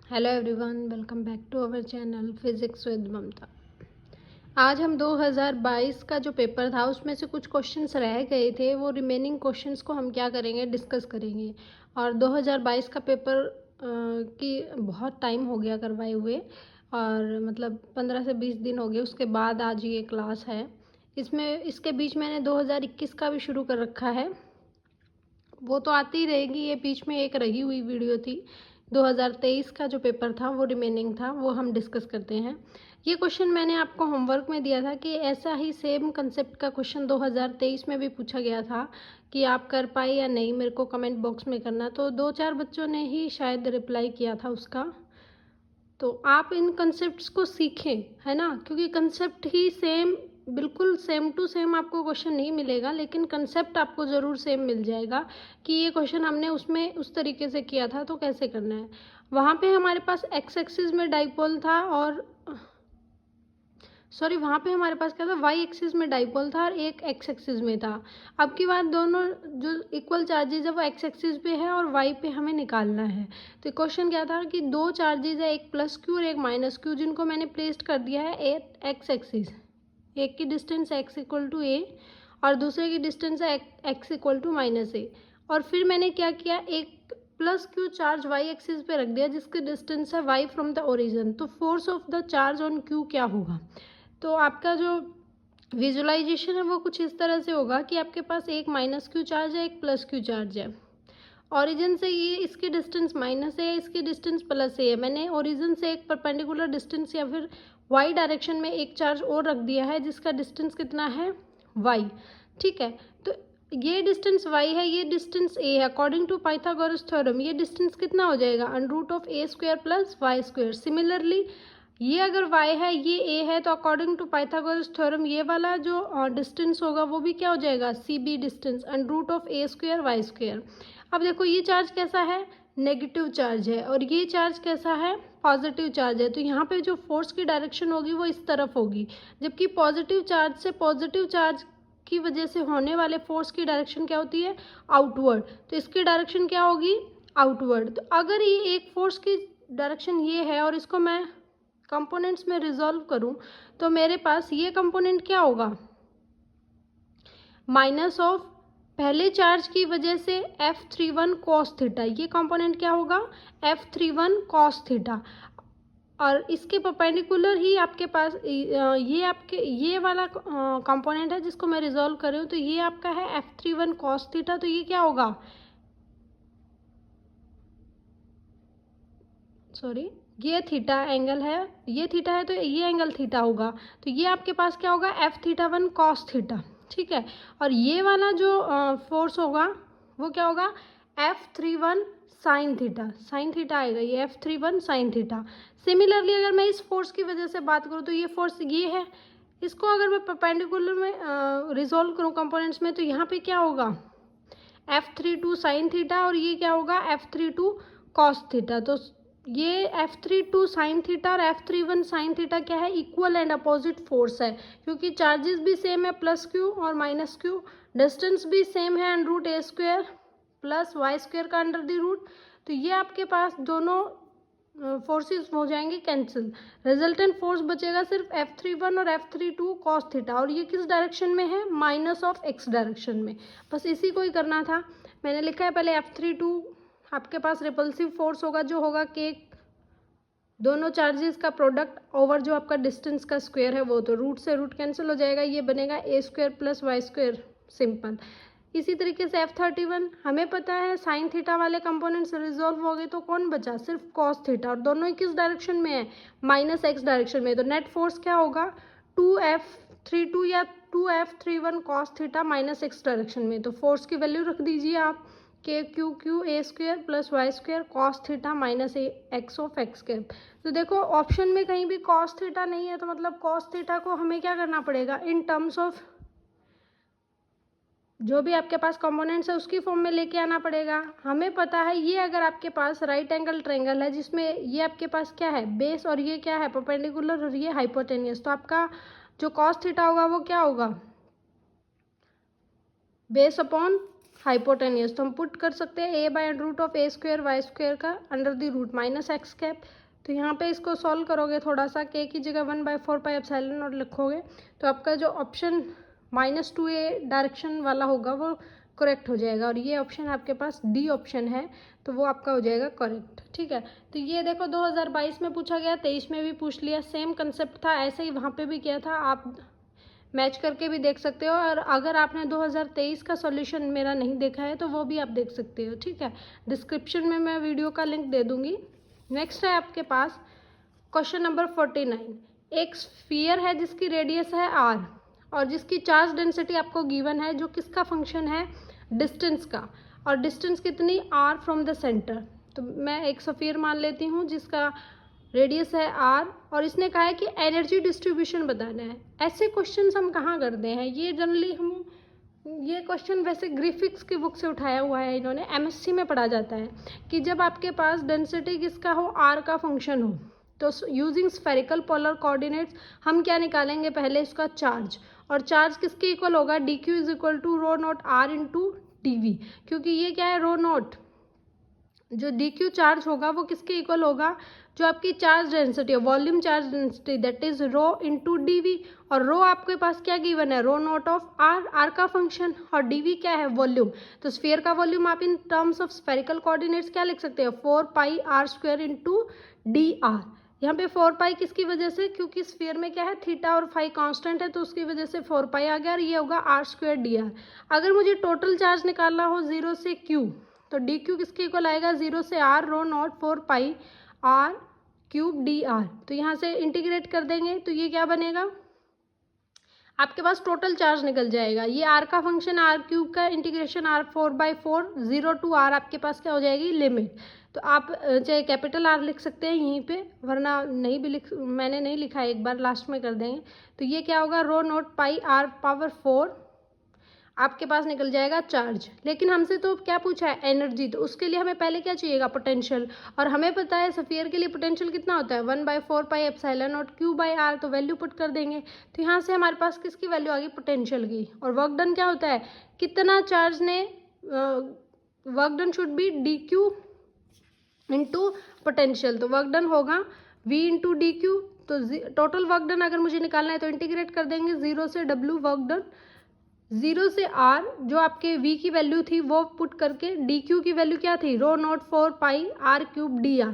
Hello everyone, welcome back to our channel physics with Mamta. आज हम 2022 का जो पेपर था उसमें से कुछ क्वेश्चंस रह गए थे। वो रिमेनिंग क्वेश्चंस को हम क्या करेंगे, डिस्कस करेंगे। और 2022 का पेपर की बहुत टाइम हो गया करवाए हुए, और मतलब 15 से 20 दिन हो गए। उसके बाद आज ये क्लास है। इसके बीच मैंने 2021 का भी शुरू कर रखा है। वो तो आती ही रहेगी। ये बीच में एक रही हुई वीडियो थी। 2023 का जो पेपर था वो रिमेनिंग था, वो हम डिस्कस करते हैं। ये क्वेश्चन मैंने आपको होमवर्क में दिया था कि ऐसा ही सेम कंसेप्ट का क्वेश्चन 2023 में भी पूछा गया था कि आप कर पाए या नहीं, मेरे को कमेंट बॉक्स में करना। तो 2-4 बच्चों ने ही शायद रिप्लाई किया था उसका। तो आप इन कंसेप्ट्स को सीखें, है ना, क्योंकि कंसेप्ट ही सेम, बिल्कुल सेम टू सेम आपको क्वेश्चन नहीं मिलेगा, लेकिन कंसेप्ट आपको ज़रूर सेम मिल जाएगा कि ये क्वेश्चन हमने उसमें उस तरीके से किया था तो कैसे करना है। वहाँ पे हमारे पास एक्स एक्सिस में डाइपोल था, और सॉरी, वहाँ पे हमारे पास क्या था, वाई एक्सिस में डाइपोल था और एक एक्स एक्सिस में था। अब की बात, दोनों जो इक्वल चार्जेज है वो एक्स एक्सिस पे है और वाई पे हमें निकालना है। तो क्वेश्चन क्या था कि दो चार्जेज है, एक प्लस क्यू और एक माइनस क्यू, जिनको मैंने प्लेस्ड कर दिया है एक्स एक्सिस। एक की distance X equal to A और दूसरे की डिस्टेंस है X equal to minus A. और फिर मैंने क्या किया, एक plus Q charge Y axis पे रख दिया जिसकी डिस्टेंस है वाई फ्रॉम द ओरिजिन। तो force of the charge on Q क्या होगा। तो आपका जो विजुअलाइजेशन है वो कुछ इस तरह से होगा कि आपके पास एक माइनस क्यू चार्ज है, एक प्लस क्यू चार्ज है। ओरिजिन से ये, इसकी डिस्टेंस माइनस है, इसकी डिस्टेंस प्लस है। मैंने ओरिजिन से एक परपेंडिकुलर डिस्टेंस या फिर वाई डायरेक्शन में एक चार्ज और रख दिया है जिसका डिस्टेंस कितना है, वाई। ठीक है, तो ये डिस्टेंस वाई है, ये डिस्टेंस ए है। अकॉर्डिंग टू पाइथागोरस थ्योरम ये डिस्टेंस कितना हो जाएगा, √(a² + y²। सिमिलरली ये अगर y है, ये a है, तो अकॉर्डिंग टू पाइथागोरस थ्योरम ये वाला जो डिस्टेंस होगा वो भी क्या हो जाएगा, cb डिस्टेंस, √(a² y²। अब देखो ये चार्ज कैसा है, नेगेटिव चार्ज है, और ये चार्ज कैसा है, पॉजिटिव चार्ज है। तो यहाँ पे जो फोर्स की डायरेक्शन होगी वो इस तरफ होगी, जबकि पॉजिटिव चार्ज से पॉजिटिव चार्ज की वजह से होने वाले फोर्स की डायरेक्शन क्या होती है, आउटवर्ड। तो इसकी डायरेक्शन क्या होगी, आउटवर्ड। तो अगर ये एक फोर्स की डायरेक्शन ये है और इसको मैं कंपोनेंट्स में रिजॉल्व करूं तो मेरे पास ये कंपोनेंट क्या होगा, माइनस ऑफ पहले चार्ज की वजह से F31 cos थीटा। ये कंपोनेंट क्या होगा, F31 cos थीटा। और इसके परपेंडिकुलर ही आपके पास ये वाला कंपोनेंट है जिसको मैं रिजॉल्व कर रही हूँ। तो ये आपका है F31 cos थीटा। तो ये क्या होगा, सॉरी, ये थीटा एंगल है, ये थीटा है तो ये एंगल थीटा होगा। तो ये आपके पास क्या होगा, F31 cos थीटा। ठीक है, और ये वाला जो फोर्स होगा वो क्या होगा, F31 sine theta. Sine theta आएगा, ये F31 साइन थीटा। सिमिलरली अगर मैं इस फोर्स की वजह से बात करूँ तो ये फोर्स ये है, इसको अगर मैं परपेंडिकुलर में रिजॉल्व करूँ कंपोनेंट्स में तो यहाँ पे क्या होगा, F32 साइन थीटा, और ये क्या होगा, F32 कॉस थीटा। तो ये F32 साइन थीटा और F31 साइन थीटा क्या है, इक्वल एंड अपोजिट फोर्स है, क्योंकि चार्जेस भी सेम है, प्लस क्यू और माइनस क्यू। डिस्टेंस भी सेम है, √(a² + y² का √. तो ये आपके पास दोनों फोर्सेस हो जाएंगे कैंसिल। रिजल्टेंट फोर्स बचेगा सिर्फ F31 और F32 कॉस थीटा, और ये किस डायरेक्शन में है, माइनस ऑफ एक्स डायरेक्शन में। बस इसी को ही करना था। मैंने लिखा है पहले F32 आपके पास रिपल्सिव फोर्स होगा जो होगा के दोनों चार्जेस का प्रोडक्ट ओवर जो आपका डिस्टेंस का स्क्वायर है वो, तो रूट से रूट कैंसिल हो जाएगा, ये बनेगा a² + y², सिंपल। इसी तरीके से F31 हमें पता है साइन थीटा वाले कंपोनेंट्स रिजॉल्व हो गए, तो कौन बचा, सिर्फ कॉस थीटा, और दोनों ही किस डायरेक्शन में है, माइनस एक्स डायरेक्शन में। तो नेट फोर्स क्या होगा, 2F32 या 2F31 cos theta minus x direction में। तो फोर्स की वैल्यू रख दीजिए आप, KQ a² + y² cos theta minus x of x²। तो देखो ऑप्शन में कहीं भी कॉस थीटा नहीं है, तो मतलब कॉस थीटा को हमें क्या करना पड़ेगा, इन टर्म्स ऑफ जो भी आपके पास कंपोनेंट्स है उसकी फॉर्म में लेके आना पड़ेगा। हमें पता है ये अगर आपके पास राइट एंगल ट्रायंगल है जिसमें ये आपके पास क्या है, बेस, और ये क्या है, परपेंडिकुलर, और ये हाइपोटेनियस, तो आपका जो कॉस थीटा होगा वो क्या होगा, बेस अपॉन हाइपोटेनियस, तो हम पुट कर सकते हैं a by root of a square y square का under the root minus x cap. तो यहाँ पे इसको सॉल्व करोगे थोड़ा सा, k की जगह 1/4 पाई एप्सिलॉन नॉट लिखोगे तो आपका जो ऑप्शन -2a डायरेक्शन वाला होगा वो करेक्ट हो जाएगा, और ये ऑप्शन आपके पास डी ऑप्शन है तो वो आपका हो जाएगा करेक्ट। ठीक है, तो ये देखो 2022 में पूछा गया, 23 में भी पूछ लिया, सेम कंसेप्ट था, ऐसे ही वहाँ पे भी किया था, आप मैच करके भी देख सकते हो। और अगर आपने 2023 का सॉल्यूशन मेरा नहीं देखा है तो वो भी आप देख सकते हो। ठीक है, डिस्क्रिप्शन में मैं वीडियो का लिंक दे दूँगी। नेक्स्ट है आपके पास क्वेश्चन नंबर 49। एक स्फीयर है जिसकी रेडियस है r और जिसकी चार्ज डेंसिटी आपको गिवन है, जो किसका फंक्शन है, डिस्टेंस का, और डिस्टेंस कितनी, r फ्रॉम द सेंटर। तो मैं एक स्फीयर मान लेती हूँ जिसका रेडियस है r, और इसने कहा है कि एनर्जी डिस्ट्रीब्यूशन बताना है। ऐसे क्वेश्चंस हम कहाँ करते हैं, ये जनरली हम, ये क्वेश्चन वैसे ग्रिफिक्स की बुक से उठाया हुआ है, इन्होंने एमएससी में पढ़ा जाता है कि जब आपके पास डेंसिटी किसका हो, r का फंक्शन हो, तो यूजिंग स्फेरिकल पोलर कोऑर्डिनेट्स हम क्या निकालेंगे, पहले इसका चार्ज, और चार्ज किसके इक्वल होगा, D Q is equal to rho naught R into D V, क्योंकि ये क्या है, रो नॉट, जो डी क्यू चार्ज होगा वो किसके इक्वल होगा, जो आपकी चार्ज डेंसिटी है, volume charge density, that is rho into D V, और रो आपके पास क्या गिवन है, rho naught of R, R का फंक्शन, और डी वी क्या है, वॉल्यूम। तो स्फीयर का वॉल्यूम आप in terms of spherical coordinates क्या लिख सकते हैं, 4πr² इंटू डी आर। यहाँ पे 4 पाई किसकी वजह से, क्योंकि स्फीयर में क्या है, थीटा और फाई कांस्टेंट है, तो उसकी वजह से 4 पाई आ गया, और ये होगा r² dr। अगर मुझे टोटल चार्ज निकालना हो 0 से q, तो डी क्यू किसके इक्वल आएगा, 0 से r rho naught 4 pi r³ dr। तो यहाँ से इंटीग्रेट कर देंगे तो ये क्या बनेगा, आपके पास टोटल चार्ज निकल जाएगा। ये r का फंक्शन r³ का इंटीग्रेशन r4/4 0 टू r, आपके पास क्या हो जाएगी, लिमिट। तो आप चाहे कैपिटल R लिख सकते हैं यहीं पे, वरना नहीं भी मैंने नहीं लिखा है, एक बार लास्ट में कर देंगे। तो ये क्या होगा, रो नॉट पाई r⁴ आपके पास निकल जाएगा चार्ज। लेकिन हमसे तो क्या पूछा है, एनर्जी, तो उसके लिए हमें पहले क्या चाहिएगा, पोटेंशियल, और हमें पता है स्फीयर के लिए पोटेंशियल कितना होता है, 1/4 पाई एप्सिलॉन नॉट q/r। तो वैल्यू पुट कर देंगे, तो यहाँ से हमारे पास किसकी वैल्यू आ गई, पोटेंशियल की। और वर्क डन क्या होता है, कितना चार्ज ने, work done should be D Q into potential, तो वर्क डन होगा v इंटू डी क्यू। तो टोटल वर्क डन अगर मुझे निकालना है तो इंटीग्रेट कर देंगे, 0 से w वर्क डन, 0 से r, जो आपके v की वैल्यू थी वो पुट करके, डी क्यू की वैल्यू क्या थी, रो नॉट 4 पाई r³ dr।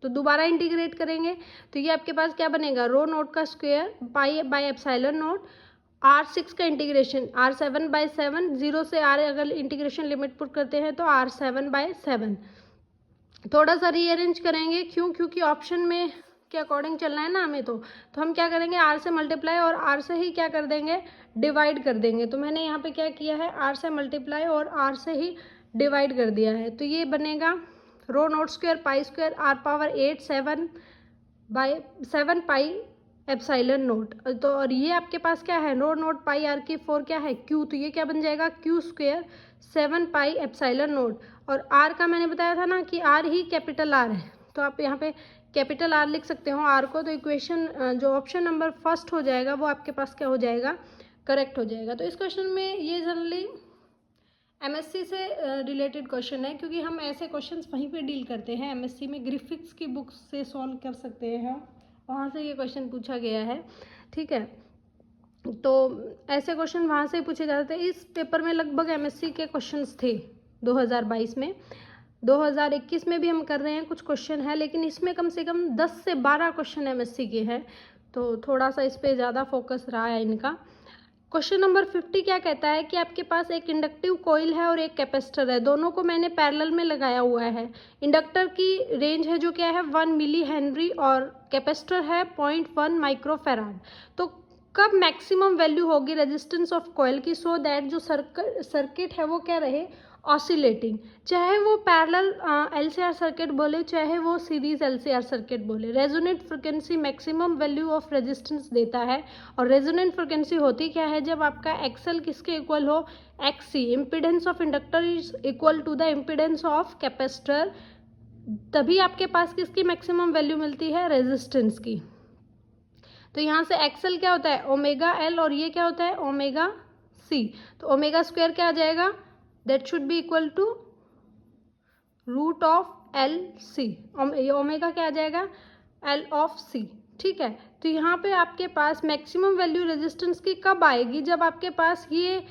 तो दोबारा इंटीग्रेट करेंगे तो ये आपके पास क्या बनेगा, रो नॉट का square pi by epsilon not, r6 का इंटीग्रेशन r7/7, 0 से r अगर इंटीग्रेशन लिमिट पुट करते हैं तो r7/7। थोड़ा सा रीअरेंज करेंगे, क्योंकि ऑप्शन में के अकॉर्डिंग चलना है ना हमें, तो हम क्या करेंगे, r से मल्टीप्लाई और r से ही क्या कर देंगे, डिवाइड कर देंगे। तो मैंने यहाँ पे क्या किया है, r से मल्टीप्लाई और r से ही डिवाइड कर दिया है। तो ये बनेगा rho naught square pi square r⁴ 7 pi epsilon naught. तो और ये आपके पास क्या है, रो नॉट पाई r⁴ क्या है, q, तो ये क्या बन जाएगा, q² 7 पाई एप्सिलॉन नोट। और r का मैंने बताया था ना कि r ही कैपिटल R है, तो आप यहाँ पे कैपिटल R लिख सकते हो R को। तो इक्वेशन जो ऑप्शन नंबर फर्स्ट हो जाएगा वो आपके पास क्या हो जाएगा, करेक्ट हो जाएगा। तो इस क्वेश्चन में ये जनरली एमएससी से रिलेटेड क्वेश्चन है, क्योंकि हम ऐसे क्वेश्चंस वहीं पे डील करते हैं, एमएससी में ग्रिफिक्स की बुक्स से सॉल्व कर सकते हैं हम, वहाँ से ये क्वेश्चन पूछा गया है। ठीक है, तो ऐसे क्वेश्चन वहाँ से ही पूछे जाते हैं। इस पेपर में लगभग एमएससी के क्वेश्चंस थे 2022 में, 2021 में भी हम कर रहे हैं, कुछ क्वेश्चन है, लेकिन इसमें कम से कम 10 से 12 क्वेश्चन एमएससी के हैं, तो थोड़ा सा इस पर ज़्यादा फोकस रहा है इनका। क्वेश्चन नंबर 50 क्या कहता है कि आपके पास एक इंडक्टिव कॉइल है और एक कैपेसिटर है, दोनों को मैंने पैरेलल में लगाया हुआ है। इंडक्टर की रेंज है जो क्या है 1 मिली हेनरी और कैपेसिटर है 0.1 माइक्रोफैराड। तो कब मैक्सिमम वैल्यू होगी रेजिस्टेंस ऑफ कॉइल की, सो दैट जो सर्किट है वो क्या रहे, ऑसिलेटिंग, चाहे वो पैरेलल एलसीआर सर्किट बोले चाहे वो सीरीज एलसीआर सर्किट बोले। Resonant frequency maximum value of resistance देता है, और रेजोनेंट फ्रिक्वेंसी होती क्या है, जब आपका एक्सएल किसके इक्वल हो, XC, impedance of inductor is equal to the impedance of capacitor, तभी आपके पास किसकी मैक्सिमम वैल्यू मिलती है, रेजिस्टेंस की। तो यहाँ से एक्सएल क्या होता है, ओमेगा एल, और ये क्या होता है, ओमेगा सी। तो ओमेगा स्क्वायर क्या आ जाएगा, that should be equal to root of L C. Omega क्या आ जाएगा, एल ऑफ सी। ठीक है, तो यहाँ पे आपके पास मैक्सिमम वैल्यू रेजिस्टेंस की कब आएगी, जब आपके पास ये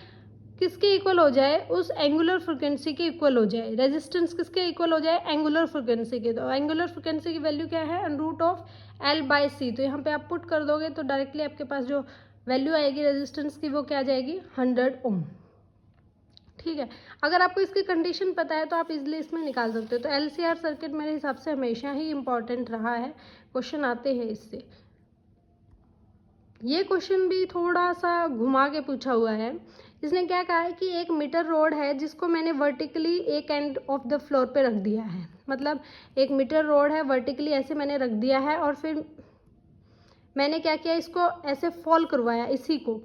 किसके इक्वल हो जाए, उस एंगुलर फ्रिक्वेंसी के इक्वल हो जाए। रेजिस्टेंस किसके इक्वल हो जाए, एंगुलर फ्रिक्वेंसी के। तो एंगुलर फ्रिक्वेंसी की वैल्यू क्या है, रूट ऑफ एल बाई सी। तो यहाँ पे आप पुट कर दोगे तो डायरेक्टली आपके पास जो वैल्यू आएगी रेजिस्टेंस की वो क्या आ जाएगी, 100 ओम। ठीक है, अगर आपको इसकी कंडीशन पता है तो आप इजीली इसमें निकाल सकते हो। तो एलसीआर सर्किट मेरे हिसाब से हमेशा ही इम्पॉर्टेंट रहा है, क्वेश्चन आते हैं इससे। ये क्वेश्चन भी थोड़ा सा घुमा के पूछा हुआ है। इसने क्या कहा है कि एक मीटर रोड है जिसको मैंने वर्टिकली एक एंड ऑफ द फ्लोर पे रख दिया है। मतलब एक मीटर रोड है, वर्टिकली ऐसे मैंने रख दिया है और फिर मैंने क्या किया, इसको ऐसे फॉल करवाया इसी को।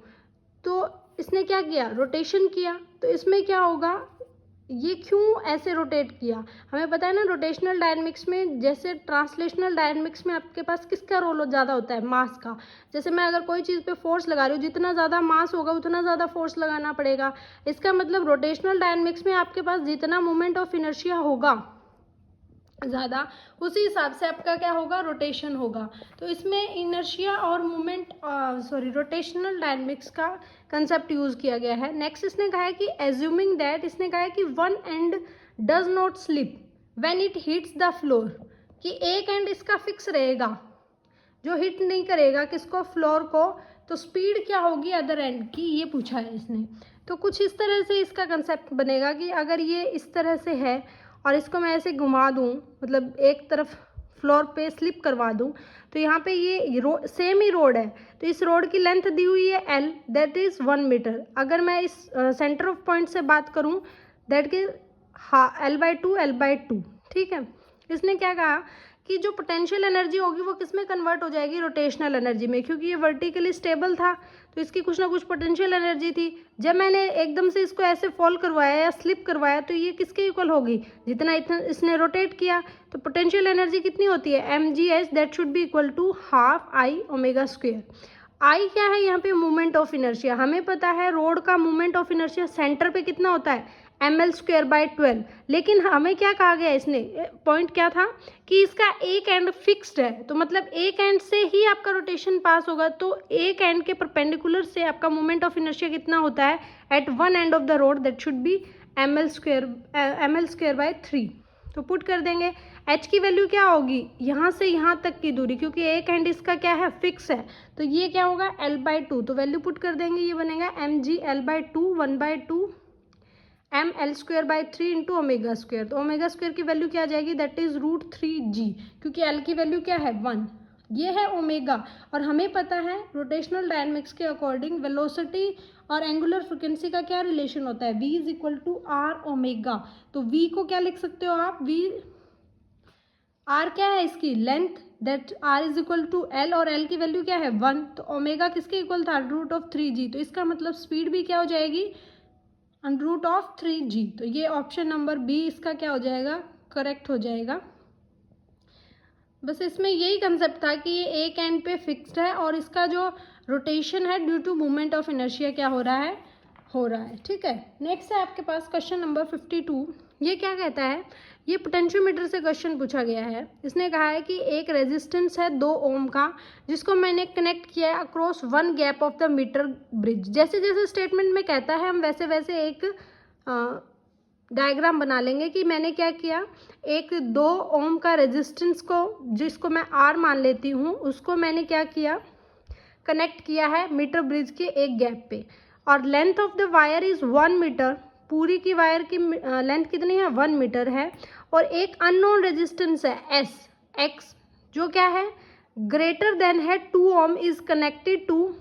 तो इसने क्या किया, रोटेशन किया। तो इसमें क्या होगा, ये क्यों ऐसे रोटेट किया, हमें पता है ना रोटेशनल डायनेमिक्स में, जैसे ट्रांसलेशनल डायनेमिक्स में आपके पास किसका रोल ज़्यादा होता है, मास का। जैसे मैं अगर कोई चीज़ पे फोर्स लगा रही हूँ, जितना ज़्यादा मास होगा उतना ज़्यादा फोर्स लगाना पड़ेगा। इसका मतलब रोटेशनल डायनेमिक्स में आपके पास जितना मोमेंट ऑफ इनर्शिया होगा ज़्यादा, उसी हिसाब से आपका क्या होगा, रोटेशन होगा। तो इसमें इनर्शिया और मोमेंट रोटेशनल डायनेमिक्स का कंसेप्ट यूज़ किया गया है। नेक्स्ट इसने कहा है कि एज्यूमिंग दैट, इसने कहा है कि one and does not slip when it hits the floor, कि एक एंड इसका फिक्स रहेगा जो हिट नहीं करेगा किसको, फ्लोर को। तो स्पीड क्या होगी अदर एंड की, ये पूछा है इसने। तो कुछ इस तरह से इसका कंसेप्ट बनेगा कि अगर ये इस तरह से है और इसको मैं ऐसे घुमा दूँ, मतलब एक तरफ फ्लोर पे स्लिप करवा दूँ, तो यहाँ पे ये सेम ही रोड है। तो इस रोड की लेंथ दी हुई है एल, दैट इज़ 1 मीटर। अगर मैं इस सेंटर ऑफ पॉइंट से बात करूँ, दैट की L/2 ठीक है। इसने क्या कहा कि जो पोटेंशियल एनर्जी होगी वो किस में कन्वर्ट हो जाएगी, रोटेशनल एनर्जी में। क्योंकि ये वर्टिकली स्टेबल था तो इसकी कुछ ना कुछ पोटेंशियल एनर्जी थी। जब मैंने एकदम से इसको ऐसे फॉल करवाया या स्लिप करवाया तो ये किसके इक्वल होगी, जितना इतना इसने रोटेट किया। तो पोटेंशियल एनर्जी कितनी होती है, mgh, that should be equal to half I omega square. I क्या है यहाँ पे, मोमेंट ऑफ इनर्शिया। हमें पता है रोड का मोमेंट ऑफ इनर्शिया सेंटर पे कितना होता है, ml/12। लेकिन हमें क्या कहा गया, इसने पॉइंट क्या था कि इसका एक एंड फिक्स्ड है। तो मतलब एक एंड से ही आपका रोटेशन पास होगा। तो एक एंड के परपेंडिकुलर से आपका मोमेंट ऑफ इनर्शिया कितना होता है at one end of the rod, that should be ml/3। तो पुट कर देंगे, h की वैल्यू क्या होगी, यहाँ से यहाँ तक की दूरी, क्योंकि एक एंड इसका क्या है, फिक्स है। तो ये क्या होगा, L/2। तो वैल्यू पुट कर देंगे, ये बनेगा mg L/2 1/2 ml/3 into omega square. तो ओमेगा स्क्वेयर की वैल्यू क्या आ जाएगी, दैट इज √3g, क्योंकि l की वैल्यू क्या है, 1। ये है ओमेगा। और हमें पता है रोटेशनल डायनेमिक्स के अकॉर्डिंग वेलोसिटी और एंगुलर फ्रिक्वेंसी का क्या रिलेशन होता है, v is equal to R omega. तो v को क्या लिख सकते हो आप, v r क्या है इसकी length, that r is equal to l, और l की वैल्यू क्या है, 1। तो ओमेगा किसके इक्वल था, √3g। तो इसका मतलब स्पीड भी क्या हो जाएगी, √3g। तो ये ऑप्शन नंबर बी इसका क्या हो जाएगा, करेक्ट हो जाएगा। बस इसमें यही कंसेप्ट था कि ये एक एंड पे फिक्स्ड है और इसका जो रोटेशन है due to movement of inertia क्या हो रहा है। ठीक है, नेक्स्ट है आपके पास क्वेश्चन नंबर 52। ये क्या कहता है, ये पोटेंशियोमीटर से क्वेश्चन पूछा गया है। इसने कहा है कि एक रेजिस्टेंस है 2 ओम का, जिसको मैंने कनेक्ट किया है across 1 gap of the metre bridge. जैसे जैसे स्टेटमेंट में कहता है हम वैसे वैसे एक डायग्राम बना लेंगे कि मैंने क्या किया, एक 2 ओम का रेजिस्टेंस को, जिसको मैं आर मान लेती हूँ, उसको मैंने क्या किया, कनेक्ट किया है मीटर ब्रिज के एक गैप पे। और length of the wire is 1 metre, पूरी की वायर की लेंथ कितनी है, 1 मीटर है। और एक अननोन रेजिस्टेंस है एस एक्स, जो क्या है, ग्रेटर देन है 2 ohm, is connected to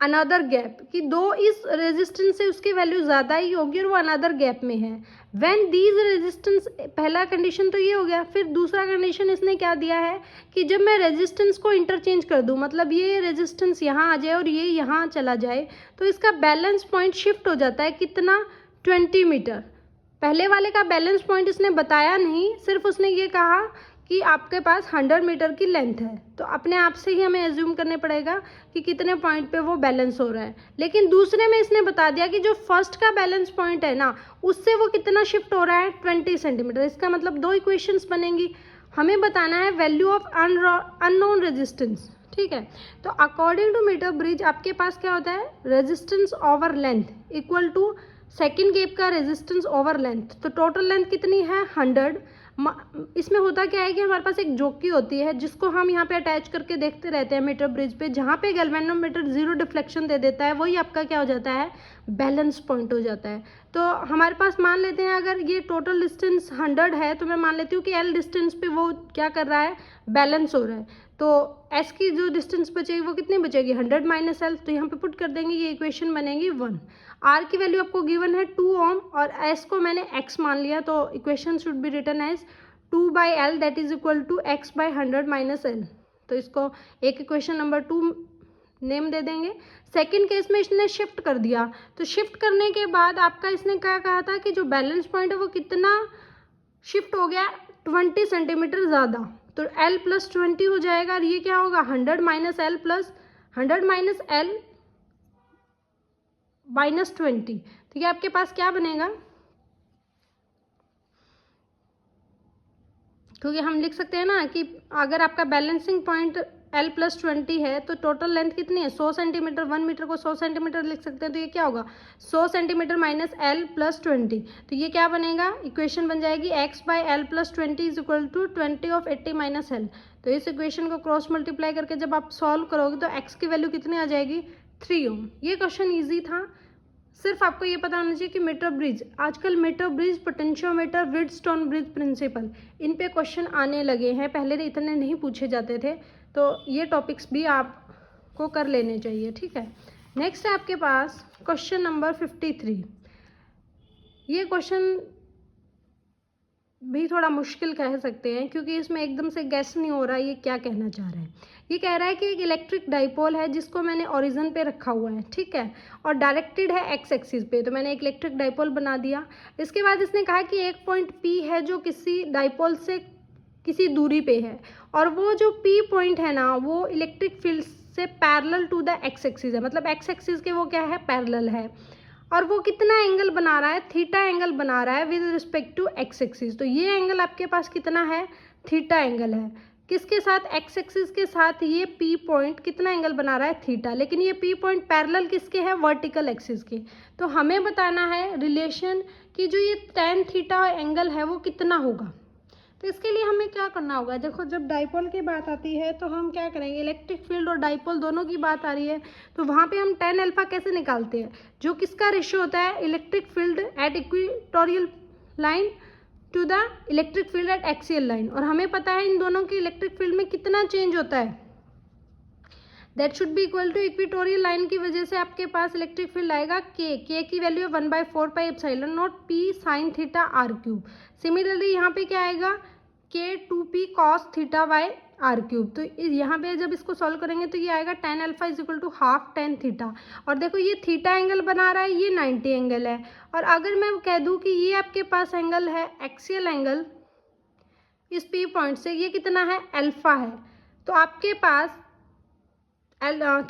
another gap, कि 2 इस रेजिस्टेंस से उसकी वैल्यू ज़्यादा ही होगी और वो अनदर गैप में है। व्हेन दीज रेजिस्टेंस, पहला कंडीशन तो ये हो गया। फिर दूसरा कंडीशन इसने क्या दिया है कि जब मैं रेजिस्टेंस को इंटरचेंज कर दूं, मतलब ये रेजिस्टेंस यहाँ आ जाए और ये यहाँ चला जाए, तो इसका बैलेंस पॉइंट शिफ्ट हो जाता है कितना, 20 मीटर। पहले वाले का बैलेंस पॉइंट इसने बताया नहीं, सिर्फ उसने ये कहा कि कि आपके पास 100 मीटर की लेंथ है, तो अपने आप से ही हमें एज्यूम करने पड़ेगा कि कितने पॉइंट पे वो बैलेंस हो रहा है। लेकिन दूसरे में इसने बता दिया कि जो फर्स्ट का बैलेंस पॉइंट है ना, उससे वो कितना शिफ्ट हो रहा है, 20 सेंटीमीटर। इसका मतलब दो इक्वेशंस बनेंगी। हमें बताना है वैल्यू ऑफ अननोन रेजिस्टेंस, ठीक है। तो अकॉर्डिंग टू मीटर ब्रिज आपके पास क्या होता है, resistance over length equal to second gap का रेजिस्टेंस ओवर लेंथ। तो टोटल लेंथ कितनी है, 100। इसमें होता क्या है कि हमारे पास एक जोकी होती है जिसको हम यहाँ पे अटैच करके देखते रहते हैं मीटर ब्रिज पे, जहाँ पे गैल्वेनोमीटर 0 डिफ्लेक्शन दे देता है, वही आपका क्या हो जाता है, बैलेंस पॉइंट हो जाता है। तो हमारे पास मान लेते हैं अगर ये टोटल डिस्टेंस 100 है, तो मैं मान लेती हूँ कि L डिस्टेंस पे वो क्या कर रहा है, बैलेंस हो रहा है। तो S की जो डिस्टेंस बचेगी वो कितनी बचेगी, 100 माइनस L। तो यहाँ पे पुट कर देंगे, ये इक्वेशन बनेगी 1। R की वैल्यू आपको गिवन है 2 ओम और S को मैंने X मान लिया, तो equation should be written as 2/L that is equal to X/100 minus L। तो इसको एक इक्वेशन नंबर 2 नेम दे देंगे। सेकेंड केस में इसने शिफ्ट कर दिया, तो शिफ्ट करने के बाद आपका इसने क्या कहा था कि जो बैलेंस पॉइंट है वो कितना शिफ्ट हो गया, 20 सेंटीमीटर ज़्यादा। तो L प्लस 20 हो जाएगा और ये क्या होगा, 100 minus L plus 100 minus L minus 20। तो ये आपके पास क्या बनेगा, क्योंकि हम लिख सकते हैं ना कि अगर आपका बैलेंसिंग पॉइंट L प्लस 20 है तो टोटल लेंथ कितनी है, 100 सेंटीमीटर। 1 मीटर को 100 सेंटीमीटर लिख सकते हैं, तो ये क्या होगा, 100 सेंटीमीटर माइनस L प्लस 20। तो ये क्या बनेगा, इक्वेशन बन जाएगी X/L plus 20 is equal to 20 of 80 minus L। तो इस इक्वेशन को क्रॉस मल्टीप्लाई करके जब आप सॉल्व करोगे तो X की वैल्यू कितनी आ जाएगी, 3 ओम। ये क्वेश्चन ईजी था। सिर्फ आपको ये पता होना चाहिए कि मीटर ब्रिज, आजकल metre bridge, potentiometer, Wheatstone bridge principle, इन पे क्वेश्चन आने लगे हैं, पहले इतने नहीं पूछे जाते थे। तो ये टॉपिक्स भी आपको कर लेने चाहिए, ठीक है। नेक्स्ट है आपके पास क्वेश्चन नंबर 53। ये क्वेश्चन भी थोड़ा मुश्किल कह सकते हैं क्योंकि इसमें एकदम से गैस नहीं हो रहा है ये क्या कहना चाह रहा है। ये कह रहा है कि एक इलेक्ट्रिक डाइपोल है जिसको मैंने ओरिजिन पे रखा हुआ है, ठीक है, और डायरेक्टेड है एक्स एक्सिस पे। तो मैंने एक इलेक्ट्रिक डाइपोल बना दिया। इसके बाद इसने कहा कि एक पॉइंट P है जो किसी डाइपोल से किसी दूरी पे है, और वो जो P पॉइंट है ना वो इलेक्ट्रिक फील्ड से parallel to the X axis है, मतलब एक्स एक्सिस के वो क्या है, पैरेलल है। और वो कितना एंगल बना रहा है, थीटा एंगल बना रहा है with respect to X axis. तो ये एंगल आपके पास कितना है, थीटा एंगल है। किसके साथ, एक्स एक्सिस के साथ ये P पॉइंट कितना एंगल बना रहा है, थीटा। लेकिन ये P पॉइंट पैरेलल किसके है, वर्टिकल एक्सिस के। तो हमें बताना है रिलेशन कि जो ये tan थीटा एंगल है वो कितना होगा। तो इसके लिए हमें क्या करना होगा, देखो जब डाइपोल की बात आती है तो हम क्या करेंगे, इलेक्ट्रिक फील्ड और डाइपोल दोनों की बात आ रही है तो वहाँ पे हम tan अल्फा कैसे निकालते हैं, जो किसका रेशियो होता है, electric field at equatorial line to the electric field at axial line. और हमें पता है इन दोनों की इलेक्ट्रिक फील्ड में कितना चेंज होता है, that should be equal to equatorial line की वजह से आपके पास इलेक्ट्रिक फील्ड आएगा के की वैल्यू है 1/4 pi epsilon naught P sine theta R cube. Similarly यहाँ पे क्या आएगा, K 2P cos theta by R cube. तो यहाँ पे जब इसको सॉल्व करेंगे तो ये आएगा tan alpha is equal to half tan theta. और देखो ये थीटा एंगल बना रहा है, ये 90 एंगल है। और अगर मैं कह दूँ कि ये आपके पास एंगल है एक्सियल एंगल इस P पॉइंट से, ये कितना है, अल्फा है। तो आपके पास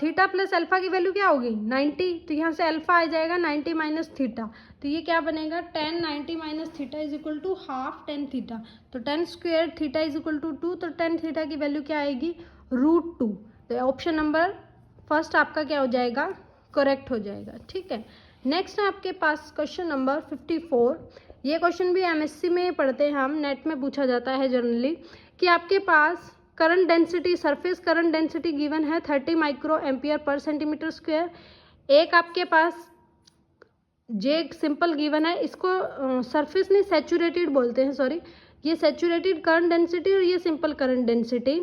थीटा प्लस अल्फा की वैल्यू क्या होगी, 90। तो यहाँ से अल्फा आ जाएगा 90 माइनस थीटा। तो ये क्या बनेगा, tan 90 minus theta is equal to half tan theta. तो tan square theta is equal to 2। तो tan थीटा की वैल्यू क्या आएगी, √2। तो ऑप्शन नंबर फर्स्ट आपका क्या हो जाएगा, करेक्ट हो जाएगा, ठीक है। नेक्स्ट है आपके पास क्वेश्चन नंबर 54। ये क्वेश्चन भी MSc में पढ़ते हैं हम, नेट में पूछा जाता है जनरली, कि आपके पास current density, surface current density given है 30 micro ampere per centimetre square. एक आपके पास जे सिंपल गिवन है, इसको सरफेस नहीं सैचुरेटेड बोलते हैं, सॉरी, ये सैचुरेटेड करंट डेंसिटी और ये simple current density,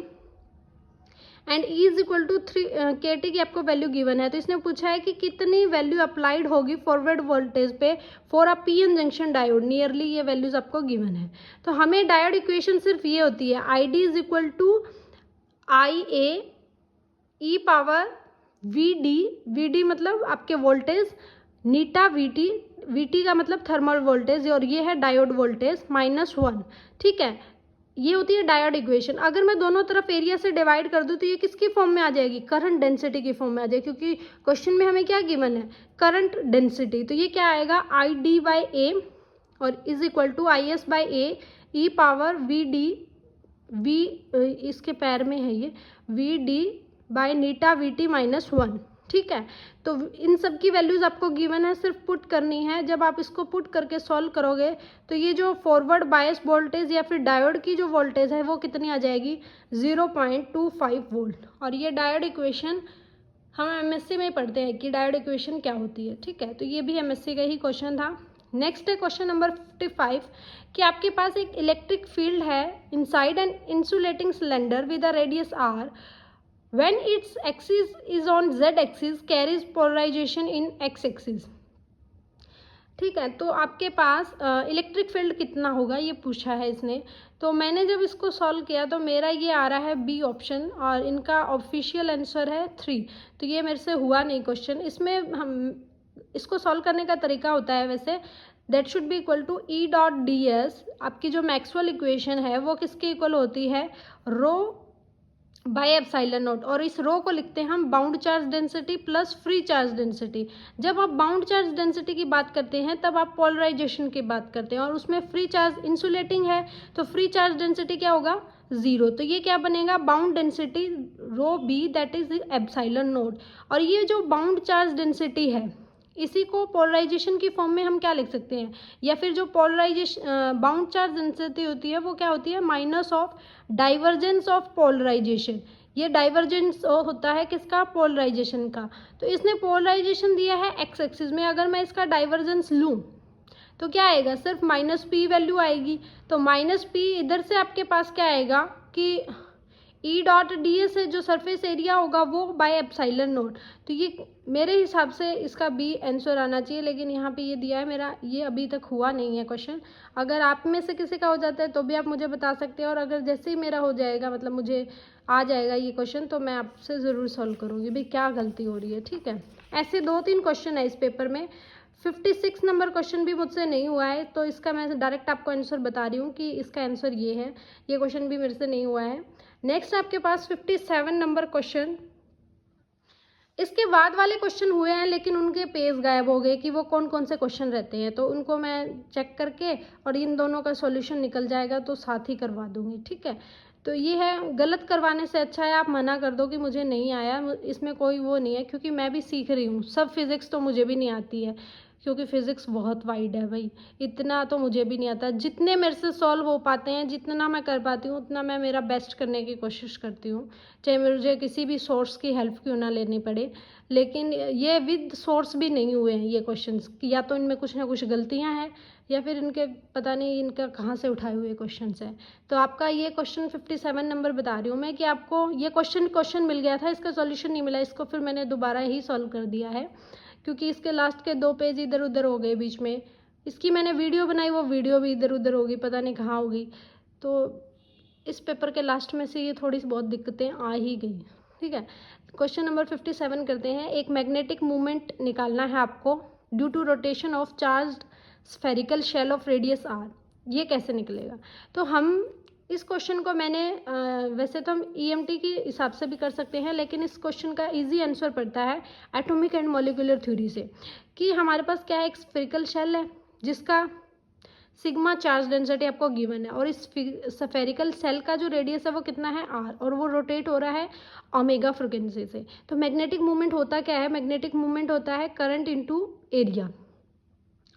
and E is equal to 3 KT की आपको वैल्यू गिवन है। तो इसने पूछा है कि कितनी वैल्यू अप्लाइड होगी फॉरवर्ड वोल्टेज पे for a PN junction diode, nearly ये वैल्यूज आपको गिवन है। तो हमें डायोड इक्वेशन सिर्फ ये होती है, ID is equal to IA E power VD मतलब आपके वोल्टेज, नीटा VT का मतलब थर्मल वोल्टेज, और ये है डायोड वोल्टेज -1, ठीक है। ये होती है डायोड इक्वेशन। अगर मैं दोनों तरफ एरिया से डिवाइड कर दूँ तो ये किसकी फॉर्म में आ जाएगी, करंट डेंसिटी की फॉर्म में आ जाएगी, क्योंकि क्वेश्चन में हमें क्या गिवन है, करंट डेंसिटी। तो ये क्या आएगा, आई डी बाई ए और is equal to I S by A E power V D, V इसके पैर में है ये, V D by eta V T minus 1। ठीक है, तो इन सब की वैल्यूज़ आपको गिवन है, सिर्फ पुट करनी है। जब आप इसको पुट करके सॉल्व करोगे तो ये जो फॉरवर्ड बायस वोल्टेज या फिर डायोड की जो वोल्टेज है वो कितनी आ जाएगी, 0.25 वोल्ट। और ये डायोड इक्वेशन हम एमएससी में पढ़ते हैं कि डायोड इक्वेशन क्या होती है। ठीक है, तो ये भी एमएससी का ही क्वेश्चन था। नेक्स्ट है क्वेश्चन नंबर 55 कि आपके पास एक इलेक्ट्रिक फील्ड है inside an insulating cylinder with a radius R, when its axis is on z axis carries polarization in x axis। ठीक है, तो आपके पास इलेक्ट्रिक फील्ड कितना होगा ये पूछा है इसने। तो मैंने जब इसको सॉल्व किया तो मेरा ये आ रहा है बी ऑप्शन, और इनका ऑफिशियल आंसर है 3। तो ये मेरे से हुआ नहीं क्वेश्चन। इसमें हम इसको सॉल्व करने का तरीका होता है वैसे, that should be equal to E dot D S. आपकी जो मैक्सवेल इक्वेशन है वो किसके इक्वल होती है, रो बाय एप्सिलॉन नॉट, और इस रो को लिखते हैं हम bound charge density plus free charge density. जब आप बाउंड चार्ज डेंसिटी की बात करते हैं तब आप पोलराइजेशन की बात करते हैं, और उसमें फ्री चार्ज इंसुलेटिंग है तो फ्री चार्ज डेंसिटी क्या होगा, 0। तो ये क्या बनेगा, bound density rho B that is epsilon naught. और ये जो बाउंड चार्ज डेंसिटी है इसी को पोलराइजेशन की फॉर्म में हम क्या लिख सकते हैं, या फिर जो पोलराइजेशन बाउंड चार्ज डेंसिटी होती है वो क्या होती है, minus of divergence of polarisation. ये डाइवर्जेंस होता है किसका, पोलराइजेशन का। तो इसने पोलराइजेशन दिया है एक्स एक्सिस में, अगर मैं इसका डाइवर्जेंस लूँ तो क्या आएगा, सिर्फ माइनस पी वैल्यू आएगी। तो माइनस पी इधर से आपके पास क्या आएगा कि ई डॉट डी एस है जो सरफेस एरिया होगा वो बाय एप्सिलॉन नॉट। तो ये मेरे हिसाब से इसका बी आंसर आना चाहिए, लेकिन यहाँ पे ये दिया है, मेरा ये अभी तक हुआ नहीं है क्वेश्चन। अगर आप में से किसी का हो जाता है तो भी आप मुझे बता सकते हैं, और अगर जैसे ही मेरा हो जाएगा, मतलब मुझे आ जाएगा ये क्वेश्चन, तो मैं आपसे ज़रूर सॉल्व करूँगी भाई क्या गलती हो रही है। ठीक है, ऐसे 2-3 क्वेश्चन है इस पेपर में। 56 नंबर क्वेश्चन भी मुझसे नहीं हुआ है, तो इसका मैं डायरेक्ट आपको आंसर बता रही हूँ कि इसका आंसर ये है। ये क्वेश्चन भी मेरे से नहीं हुआ है। नेक्स्ट आपके पास 57 नंबर क्वेश्चन, इसके बाद वाले क्वेश्चन हुए हैं लेकिन उनके पेज गायब हो गए कि वो कौन कौन से क्वेश्चन रहते हैं, तो उनको मैं चेक करके और इन दोनों का सॉल्यूशन निकल जाएगा तो साथ ही करवा दूंगी। ठीक है, तो ये है, गलत करवाने से अच्छा है आप मना कर दो कि मुझे नहीं आया, इसमें कोई वो नहीं है, क्योंकि मैं भी सीख रही हूँ। सब फिज़िक्स तो मुझे भी नहीं आती है, क्योंकि फ़िज़िक्स बहुत वाइड है भाई, इतना तो मुझे भी नहीं आता। जितने मेरे से सॉल्व हो पाते हैं, जितना मैं कर पाती हूँ उतना मैं मेरा बेस्ट करने की कोशिश करती हूँ, चाहे मुझे किसी भी सोर्स की हेल्प क्यों ना लेनी पड़े। लेकिन ये विद सोर्स भी नहीं हुए हैं ये क्वेश्चंस, या तो इनमें कुछ ना कुछ गलतियाँ हैं या फिर इनके पता नहीं इनका कहाँ से उठाए हुए क्वेश्चंस हैं। तो आपका ये क्वेश्चन 57 नंबर बता रही हूँ मैं कि आपको ये क्वेश्चन मिल गया था, इसका सॉल्यूशन नहीं मिला, इसको फिर मैंने दोबारा ही सॉल्व कर दिया है, क्योंकि इसके लास्ट के 2 पेज इधर उधर हो गए बीच में। इसकी मैंने वीडियो बनाई, वो वीडियो भी इधर उधर होगी, पता नहीं कहाँ होगी। तो इस पेपर के लास्ट में से ये थोड़ी सी बहुत दिक्कतें आ ही गई। ठीक है, क्वेश्चन नंबर 57 करते हैं। एक मैग्नेटिक मूवमेंट निकालना है आपको due to rotation of charged spherical shell of radius R. ये कैसे निकलेगा, तो हम इस क्वेश्चन को मैंने वैसे तो हम ईएमटी के हिसाब से भी कर सकते हैं, लेकिन इस क्वेश्चन का इजी आंसर पड़ता है एटॉमिक एंड मॉलिक्यूलर थ्योरी से, कि हमारे पास क्या है, एक स्फेरिकल शेल है जिसका सिग्मा चार्ज डेंसिटी आपको गिवन है, और इस स्फेरिकल सेल का जो रेडियस है वो कितना है, आर, और वो रोटेट हो रहा है ओमेगा फ्रिक्वेंसी से। तो मैग्नेटिक मूवमेंट होता क्या है, मैग्नेटिक मूवमेंट होता है करंट इनटू एरिया।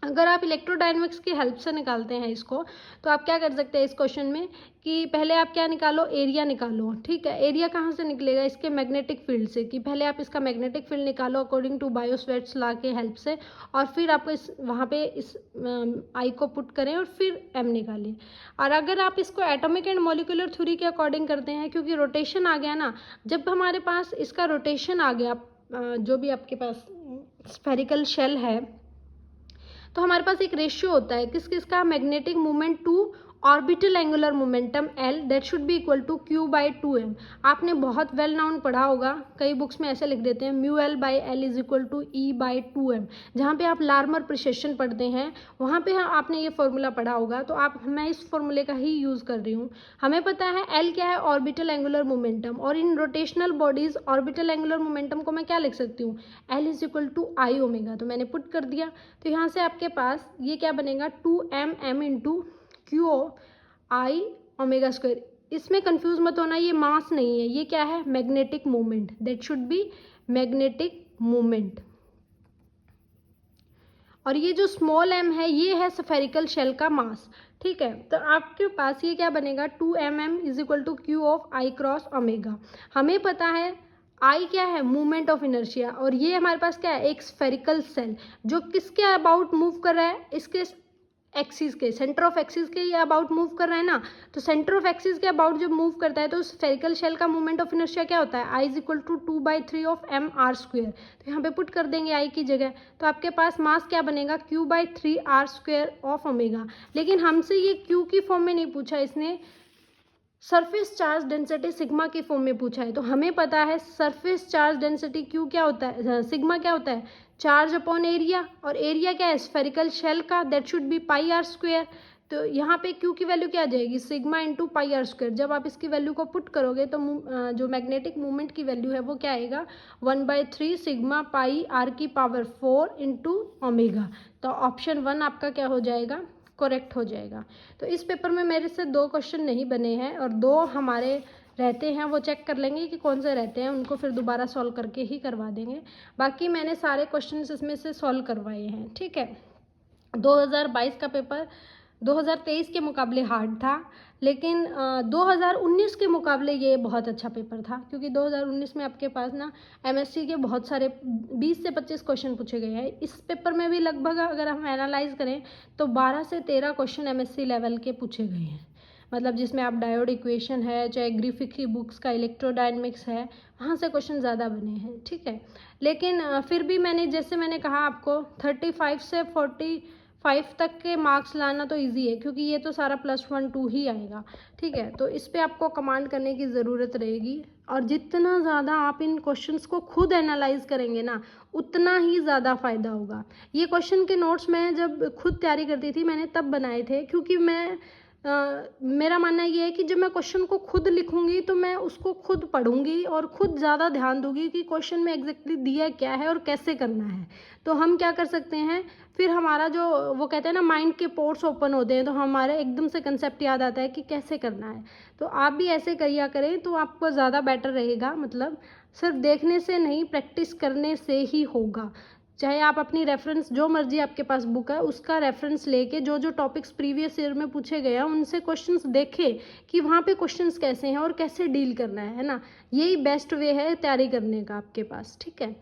अगर आप इलेक्ट्रोडायनेमिक्स की हेल्प से निकालते हैं इसको, तो आप क्या कर सकते हैं इस क्वेश्चन में कि पहले आप क्या निकालो, एरिया निकालो। ठीक है, एरिया कहाँ से निकलेगा, इसके मैग्नेटिक फील्ड से, कि पहले आप इसका मैग्नेटिक फील्ड निकालो अकॉर्डिंग टू बायोस्वेट्स लॉ के हेल्प से, और फिर आप इस वहाँ पे इस आई को पुट करें और फिर एम निकालें। और अगर आप इसको एटॉमिक एंड मॉलिक्यूलर थ्योरी के अकॉर्डिंग करते हैं, क्योंकि रोटेशन आ गया ना, जब हमारे पास इसका रोटेशन आ गया, जो भी आपके पास स्फेरिकल शेल है, तो हमारे पास एक रेशियो होता है किस किस का, magnetic movement to orbital angular momentum L that should be equal to Q by 2m। आपने बहुत वेल नाउन पढ़ा होगा, कई बुक्स में ऐसे लिख देते हैं mu L by L is equal to E by 2m। जहाँ पे आप लार्मर प्रिसेशन पढ़ते हैं वहाँ पे आपने ये फॉर्मूला पढ़ा होगा, तो मैं इस फॉर्मूले का ही यूज़ कर रही हूँ। हमें पता है L क्या है, ऑर्बिटल एंगुलर मोमेंटम, और इन rotational bodies orbital angular momentum को मैं क्या लिख सकती हूँ, L is equal to I omega. तो मैंने पुट कर दिया, तो यहाँ से आपके पास ये क्या बनेगा 2m into Q I omega square. इसमें कंफ्यूज मत होना, ये मास नहीं है, ये क्या है, magnetic moment, that should B magnetic moment. और ये जो स्मॉल m है ये है स्फेरिकल शेल का मास, ठीक है। तो आपके पास ये क्या बनेगा 2mm is equal to Q of I cross omega. हमें पता है आई क्या है, मूवमेंट ऑफ इनर्शिया, और ये हमारे पास क्या है, एक स्फेरिकल सेल जो किसके अबाउट मूव कर रहा है, इसके एक्सिस के, सेंटर ऑफ एक्सिस के ये अबाउट मूव कर रहा है ना। तो सेंटर ऑफ एक्सिस के अबाउट जब मूव करता है तो स्फेरिकल शेल का मूवमेंट ऑफ इनर्शिया क्या होता है, I is equal to 2/3 of M R square. तो यहाँ पे पुट कर देंगे आई की जगह, तो आपके पास मास क्या बनेगा Q/3 are square of omega. लेकिन हमसे ये Q की फॉर्म में नहीं पूछा, इसने सरफेस चार्ज डेंसिटी सिग्मा की फॉर्म में पूछा है। तो हमें पता है सरफेस चार्ज डेंसिटी Q क्या होता है, सिग्मा क्या होता है, चार्ज अपॉन एरिया, और एरिया क्या है, स्फेरिकल शेल का, that should be pi R square. तो यहाँ पे Q की वैल्यू क्या आ जाएगी, sigma into pi R square. जब आप इसकी वैल्यू को पुट करोगे तो जो मैग्नेटिक मूवमेंट की वैल्यू है वो क्या आएगा 1/3 सिग्मा पाई आर की पावर 4 इंटू ओमेगा। तो ऑप्शन 1 आपका क्या हो जाएगा, करेक्ट हो जाएगा। तो इस पेपर में मेरे से 2 क्वेश्चन नहीं बने हैं, और 2 हमारे रहते हैं, वो चेक कर लेंगे कि कौन से रहते हैं, उनको फिर दोबारा सॉल्व करके ही करवा देंगे। बाकी मैंने सारे क्वेश्चन इसमें से सॉल्व करवाए हैं, ठीक है। 2022 का पेपर 2023 के मुकाबले हार्ड था, लेकिन 2019 के मुकाबले ये बहुत अच्छा पेपर था, क्योंकि 2019 में आपके पास ना एमएससी के बहुत सारे 20 से 25 क्वेश्चन पूछे गए हैं। इस पेपर में भी लगभग अगर हम एनालाइज करें तो 12 से 13 क्वेश्चन एमएससी लेवल के पूछे गए हैं। मतलब जिसमें आप डायोड इक्वेशन है, चाहे ग्रिफिथ की बुक्स का इलेक्ट्रोडायनेमिक्स है, वहाँ से क्वेश्चन ज़्यादा बने हैं, ठीक है। लेकिन फिर भी जैसे मैंने कहा आपको 35 से 45 तक के मार्क्स लाना तो इजी है, क्योंकि ये तो सारा +1 2 ही आएगा, ठीक है। तो इस पे आपको कमांड करने की ज़रूरत रहेगी, और जितना ज़्यादा आप इन क्वेश्चंस को खुद एनालाइज करेंगे ना उतना ही ज़्यादा फ़ायदा होगा। ये क्वेश्चन के नोट्स मैं जब खुद तैयारी करती थी मैंने तब बनाए थे, क्योंकि मेरा मानना ये है कि जब मैं क्वेश्चन को खुद लिखूंगी तो मैं उसको खुद पढ़ूंगी और खुद ज़्यादा ध्यान दूंगी कि क्वेश्चन में एग्जैक्टली दिया क्या है और कैसे करना है। तो हम क्या कर सकते हैं, फिर हमारा जो वो कहते हैं ना माइंड के पोर्ट्स ओपन होते हैं, तो हमारे एकदम से कंसेप्ट याद आता है कि कैसे करना है। तो आप भी ऐसे करिया करें तो आपको ज़्यादा बेटर रहेगा। मतलब सिर्फ देखने से नहीं, प्रैक्टिस करने से ही होगा। चाहे आप अपनी रेफरेंस जो मर्जी आपके पास बुक है उसका रेफरेंस लेके जो जो टॉपिक्स प्रीवियस ईयर में पूछे गए हैं उनसे क्वेश्चंस देखें कि वहाँ पे क्वेश्चंस कैसे हैं और कैसे डील करना है ना। यही बेस्ट वे है तैयारी करने का आपके पास, ठीक है।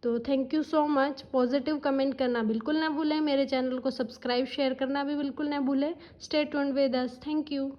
तो thank you so much. Positive comment करना बिल्कुल ना भूलें, मेरे चैनल को सब्सक्राइब शेयर करना भी बिल्कुल ना भूलें। Stay tuned with us. Thank you.